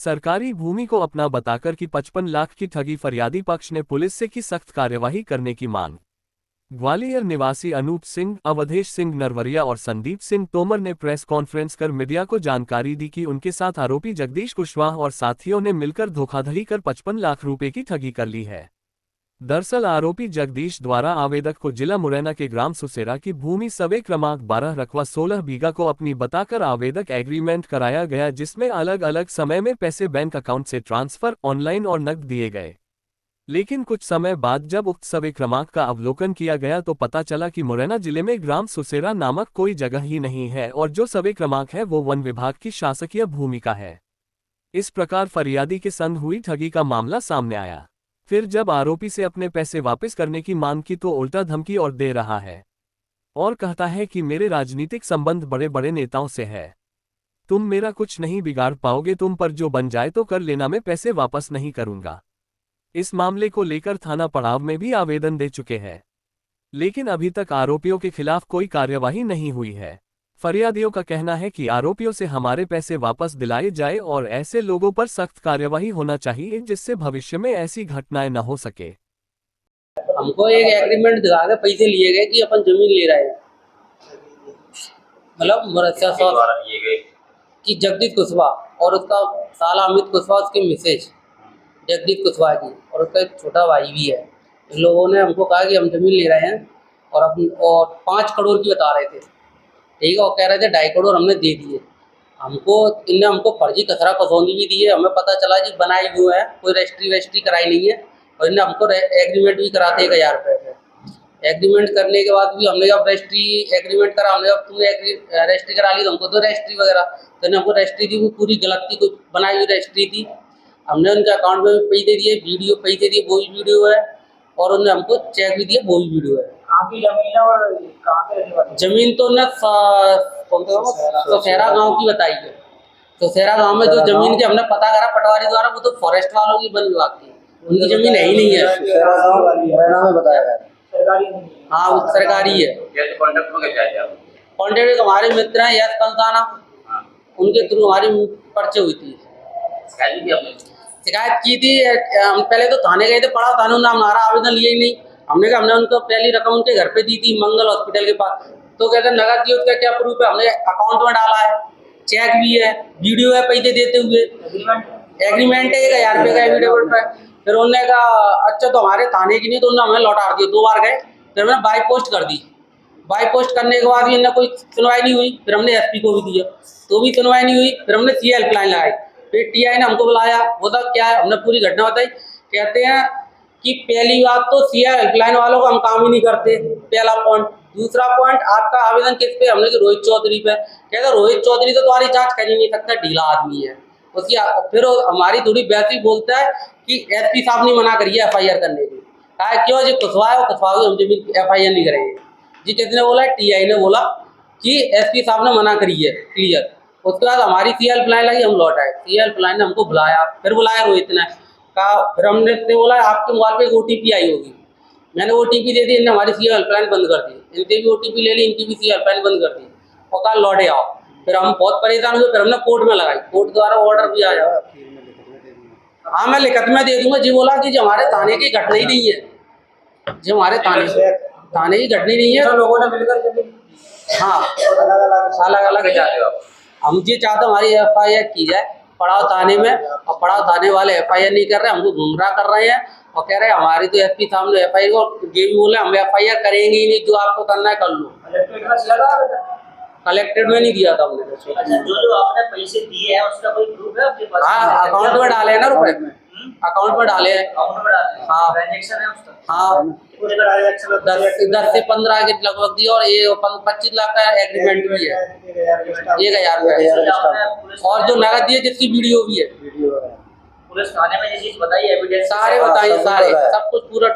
सरकारी भूमि को अपना बताकर की 55 लाख की ठगी, फरियादी पक्ष ने पुलिस से की सख्त कार्यवाही करने की मांग। ग्वालियर निवासी अनूप सिंह, अवधेश सिंह नरवरिया और संदीप सिंह तोमर ने प्रेस कॉन्फ्रेंस कर मीडिया को जानकारी दी कि उनके साथ आरोपी जगदीश कुशवाहा और साथियों ने मिलकर धोखाधड़ी कर 55 लाख रुपए की ठगी कर ली है। दरअसल आरोपी जगदीश द्वारा आवेदक को जिला मुरैना के ग्राम सुसेरा की भूमि सर्वे क्रमांक 12 रकवा 16 बीघा को अपनी बताकर आवेदक एग्रीमेंट कराया गया, जिसमें अलग अलग समय में पैसे बैंक अकाउंट से ट्रांसफर, ऑनलाइन और नकद दिए गए। लेकिन कुछ समय बाद जब उक्त सर्वे क्रमांक का अवलोकन किया गया तो पता चला कि मुरैना जिले में ग्राम सुसेरा नामक कोई जगह ही नहीं है और जो सर्वे क्रमांक है वो वन विभाग की शासकीय भूमि का है। इस प्रकार फरियादी के संग हुई ठगी का मामला सामने आया। फिर जब आरोपी से अपने पैसे वापस करने की मांग की तो उल्टा धमकी और दे रहा है और कहता है कि मेरे राजनीतिक संबंध बड़े बड़े नेताओं से है, तुम मेरा कुछ नहीं बिगाड़ पाओगे, तुम पर जो बन जाए तो कर लेना, मैं पैसे वापस नहीं करूंगा। इस मामले को लेकर थाना पड़ाव में भी आवेदन दे चुके हैं, लेकिन अभी तक आरोपियों के खिलाफ कोई कार्यवाही नहीं हुई है। फरियादियों का कहना है कि आरोपियों से हमारे पैसे वापस दिलाए जाए और ऐसे लोगों पर सख्त कार्यवाही होना चाहिए जिससे भविष्य में ऐसी घटनाएं न हो सके। हमको एक एग्रीमेंट दिखा के पैसे लिए गए कि अपन जमीन ले रहे हैं, मतलब मुरस्सा द्वारा लिए गए कि जगदीश कुशवाहा और उसका साला अमित कुशवाहा, उसकी मिसेज जगदीश कुशवाहा की, और उसका एक छोटा भाई भी है। इन लोगों ने हमको कहा कि हम जमीन ले रहे हैं और 5 करोड़ की बता रहे थे, ठीक है, और कह रहे थे 2.5 करोड़ हमने दे दिए। इनने हमको फर्जी कसरा कसौंदी भी दी है। हमें पता चला कि बनाई हुई है, कोई रजिस्ट्री वेस्ट्री कराई नहीं है, और इनने हमको एग्रीमेंट भी कराते 1000 रुपये पे। एग्रीमेंट करने के बाद भी हमने जब रजिस्ट्री एग्रीमेंट करा, हमने जब तुमने रजिस्ट्री करा ली तो हमको तो रजिस्ट्री वगैरह, तो इन्हें हमको रजिस्ट्री दी, वो पूरी गलत थी, कुछ बनाई हुई रजिस्ट्री थी। हमने उनके अकाउंट में भी पैसे दिए, वीडियो पैसे दिए, वो भी वीडियो है, और उन्होंने हमको चेक भी दिया, वो भी वीडियो है। आपकी जमीन है और कहाँ पे रहने वाली? जमीन तो न सोसेरा गांव की बताई है। सोसेरा गांव में जो जमीन की हमने पता करा पटवारी द्वारा, वो तो फॉरेस्ट वालों की, वन विभाग की, उनकी जमीन है ही नहीं है। मुरैना में बताया गया सरकारी नहीं। हाँ, वो सरकारी है। कॉन्टेक्ट हमारे मित्र हैं यश कंसाना, उनके थ्रू हमारी पर्चे हुई थी। शिकायत की थी, हम पहले तो थाने गए थे, पड़ा थाने ने हमारा आवेदन लिया ही नहीं। हमने कहा हमने उनको पहली रकम उनके घर पे दी थी, मंगल हॉस्पिटल के पास, तो कहते हैं नगद दिए, उसका क्या प्रूफ है? हमने अकाउंट में डाला है, चेक भी है, वीडियो है पैसे देते हुए, एग्रीमेंट है 1000 रुपये का एफिडेविट पे। फिर उन्होंने कहा अच्छा तो हमारे थाने की नहीं, तो उन्होंने हमें लौटा दिया। 2 बार गए, फिर मैंने बाई पोस्ट कर दी। बाई पोस्ट करने के बाद भी इन्हें कोई सुनवाई नहीं हुई। फिर हमने एसपी को भी दिया, तो भी सुनवाई नहीं हुई। फिर हमने सी हेल्पलाइन लगाई, फिर टीआई ने हमको बुलाया, बोला क्या है, हमने पूरी घटना बताई। कहते हैं कि पहली बात तो सीआर हेल्पलाइन वालों को हम काम ही नहीं करते, पहला पॉइंट। दूसरा पॉइंट, आपका आवेदन किस पे? हमने कि रोहित चौधरी पे। कहते रोहित चौधरी तो तुम्हारी जांच कर ही नहीं सकता, ढीला आदमी है उसकी। फिर हमारी थोड़ी वैसी बोलता है कि एसपी साहब ने मना करी है एफआईआर करने की। कहा क्यों जी? कुशवाहा हम जमीन एफआईआर नहीं करेंगे जी। किसने बोला? टीआई ने बोला कि एसपी साहब ने मना करी है, क्लियर। उसके बाद हमारी सी हेल्पलाइन लगी, हम लौट आए। सी हेल्पलाइन ने हमको बुलाया, फिर बुलाया रोहित ने, कहा, फिर हमने बोला आपके मोबाइल पे एक ओटीपी आई होगी। मैंने ओटीपी दे दी, इन्होंने हमारी सी हेल्पलाइन बंद कर दी। इनकी भी ओटीपी ले ली, इनकी भी सी हेल्पलाइन बंद कर दी और कहा लौटे आओ। फिर हम बहुत परेशान हुए, फिर हमने कोर्ट में लगाई, कोर्ट द्वारा ऑर्डर भी आया। हाँ, मैं लिखत में दे दूंगा जी। बोला कि जो हमारे थाने की घटना ही नहीं है, जो हमारे थाने की घटना नहीं है, लोगों ने मिलकर जमीन, हाँ, अलग अलग जाते हो। हम ये चाहते हमारी एफआईआर की जाए पड़ाव थाने में, और पड़ाव थाने वाले एफआईआर नहीं कर रहे, हमको गुमराह कर रहे हैं और कह रहे हैं हमारी तो एसपी साहब ने एफआईआर को ये भी बोले हम एफआईआर करेंगे ही नहीं, जो आपको करना है कर लो। कलेक्टेड में नहीं दिया था हमने। अच्छा, जो आपने पैसे दिए हैं उसका कोई प्रूफ है आपके पास? हाँ, अकाउंट में डाले हैं ना रुपए, अकाउंट में डाले हैं। अकाउंट में डाले? हाँ, ट्रांजैक्शन है उसका? हाँ, 10 से 15 के लगभग दिया, और ये 25 लाख का एग्रीमेंट भी है, 1000 रुपये, और जो नगद दिए जिसकी वीडियो भी है। पुलिस थाने में ये चीज बताई, एविडेंस सारे बताइए, सारे सब कुछ पूरा।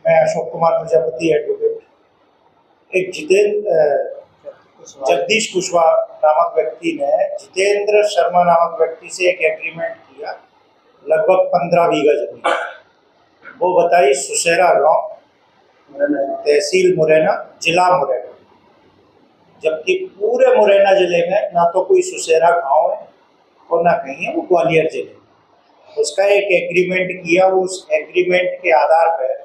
मैं अशोक कुमार प्रजापति, एडवोकेट। एक जगदीश कुशवाहा नामक व्यक्ति ने जितेंद्र शर्मा नामक व्यक्ति से एक एग्रीमेंट किया, लगभग 15 बीघा जमीन। वो बताई सुसेरा गांव, तहसील मुरैना, जिला मुरैना। जबकि पूरे मुरैना जिले में ना तो कोई सुसेरा गांव है, और ना कहीं है, वो ग्वालियर जिले में। उसका एक एग्रीमेंट किया, उस एग्रीमेंट के आधार पर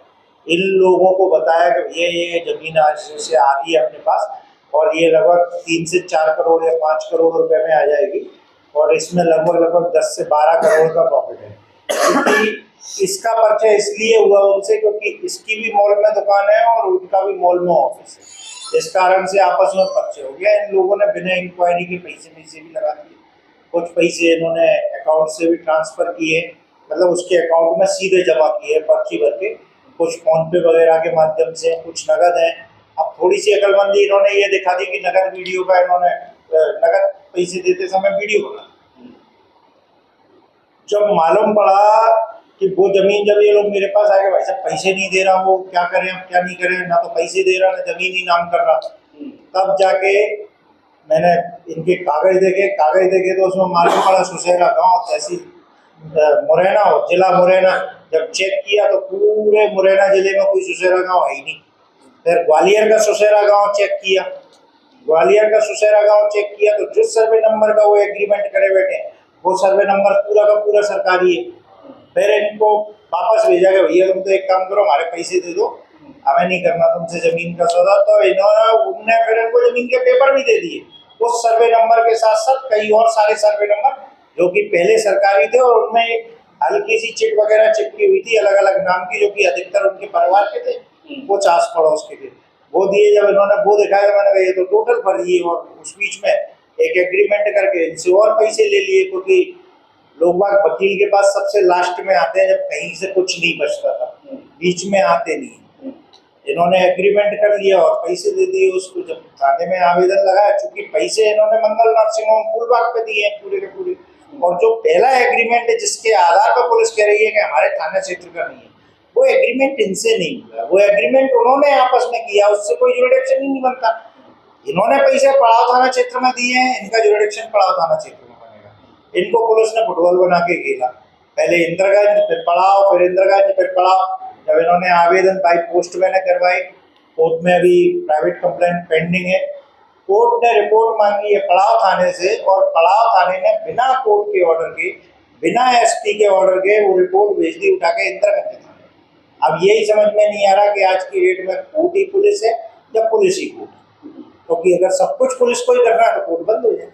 इन लोगों को बताया कि ये जमीन आज से आ रही है अपने पास और ये लगभग 3 से 4 करोड़ या 5 करोड़ रुपए में आ जाएगी और इसमें लगभग 10 से 12 करोड़ का प्रॉफिट है। क्योंकि इसका परिचय इसलिए हुआ उनसे क्योंकि इसकी भी मॉल में दुकान है और उनका भी मॉल में ऑफिस है। इस कारण से आपस में परिचय हो गया। इन लोगों ने बिना इंक्वायरी के पैसे भी लगा दिए। कुछ पैसे इन्होंने अकाउंट से भी ट्रांसफर किए, मतलब उसके अकाउंट में सीधे जमा किए पर्ची भर के, कुछ फोन पे वगैरह के माध्यम से, कुछ नगद है। अब थोड़ी सी अकलमंदी इन्होंने ये दिखा दी कि नगद वीडियो का इन्होंने नगद पैसे देते समय वीडियो बना। जब मालूम पड़ा कि वो जमीन, जब ये लोग मेरे पास आए भाई साहब पैसे नहीं दे रहा, वो क्या करें अब क्या नहीं करें, ना तो पैसे दे रहा ना जमीन ही नाम कर रहा, तब जाके मैंने इनके कागज देखे तो उसमें मालूम पड़ा सुसेरा गांव तहसील मुरैना हो, जिला मुरैना। जब चेक किया तो पूरे मुरैना जिले में कोई सुसेरा गांव है ही नहीं। फिर ग्वालियर का सुसेरा गांव चेक किया, तो जिस सर्वे नंबर का वो एग्रीमेंट करे बैठे वो सर्वे नंबर पूरा का पूरा सरकारी है। फिर इनको वापस भेजा गया, भैया तुम तो एक काम करो, हमारे पैसे दे दो, हमें नहीं करना तुमसे जमीन का सौदा। तो उनने फिर इनको जमीन के पेपर भी दे दिए उस सर्वे नंबर के साथ साथ कई और सारे सर्वे नंबर जो कि पहले सरकारी थे और उनमें हल्की सी चिट वगैरह चिपकी हुई थी अलग अलग नाम की, जो कि अधिकतर उनके परिवार के थे, वो आस पड़ोस के थे, वो दिए। जब इन्होंने वो दिखाया मैंने कहा ये तो टोटल फर्जी है। और उस बीच में एक एग्रीमेंट करके इनसे और पैसे ले लिए, क्योंकि लोग बाग वकील के पास सबसे लास्ट में आते हैं जब कहीं से कुछ नहीं बचता था, बीच में आते नहीं। इन्होंने एग्रीमेंट कर लिया और पैसे दे दिए उसको। जब थाने में आवेदन लगाया, चूंकि पैसे इन्होंने मंगल नर्सिंग होम फूलबाग पे दिए हैं पूरे के पूरे, और जो पहला एग्रीमेंट है जिसके आधार पर पुलिस कह रही है कि हमारे थाना क्षेत्र का नहीं है, वो एग्रीमेंट इनसे नहीं हुआ। वो एग्रीमेंट उन्होंने आपस में किया, उससे कोई जुरिडिक्शन ही नहीं बनता। इन्होंने पैसे पड़ाव थाना क्षेत्र में दिए हैं, इनका जुरिडिक्शन पड़ाव थाना क्षेत्र में बनेगा। इनको पुलिस ने फुटबॉल बना के खेला, पहले इंद्रगंज फिर पड़ाव, फिर इंद्रगंज फिर पड़ाव। जब इन्होंने आवेदन बाई पोस्ट मैंने करवाई, कोर्ट में अभी प्राइवेट कंप्लेंट पेंडिंग है। कोर्ट ने रिपोर्ट मांगी है पड़ाव थाने से, और पड़ाव थाने ने बिना कोर्ट के ऑर्डर के, बिना एसपी के ऑर्डर के वो रिपोर्ट भेज दी उठा के इंद्रगंज थाने। अब यही समझ में नहीं आ रहा कि आज की डेट में कोर्ट ही पुलिस है या पुलिस ही कोर्ट, क्योंकि अगर सब कुछ पुलिस को ही करना है तो कोर्ट बंद हो जाए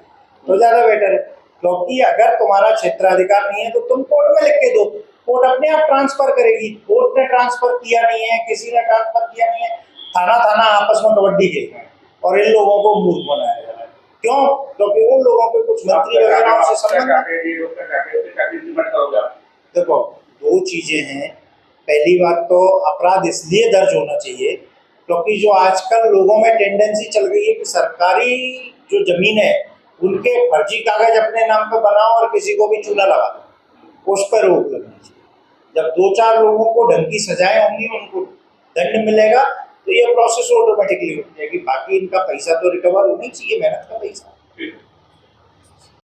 तो ज्यादा बेटर है। क्योंकि अगर तुम्हारा क्षेत्राधिकार नहीं है तो तुम कोर्ट में लिख के दो, कोर्ट अपने आप ट्रांसफर करेगी। कोर्ट ने ट्रांसफर किया नहीं है, किसी ने ट्रांसफर किया नहीं है, थाना आपस में कबड्डी खेल रहे हैं और इन लोगों को मूर्ख बनाया जा रहा है। क्यों? क्योंकि उन लोगों के कुछ मंत्री वगैरह से संबंध। देखो दो चीजें हैं, पहली बात तो अपराध इसलिए दर्ज होना चाहिए क्योंकि जो आजकल लोगों में टेंडेंसी चल गई है कि सरकारी जो जमीन है उनके फर्जी कागज अपने नाम पे बनाओ और किसी को भी चूना लगा दो, उस पर रोक लगनी चाहिए। जब 2-4 लोगों को ढंग की सजाएं होंगी, उनको दंड मिलेगा, तो ये प्रोसेस ऑटोमेटिकली हो जाएगी। बाकी इनका पैसा तो रिकवर होना ही चाहिए, मेहनत का पैसा।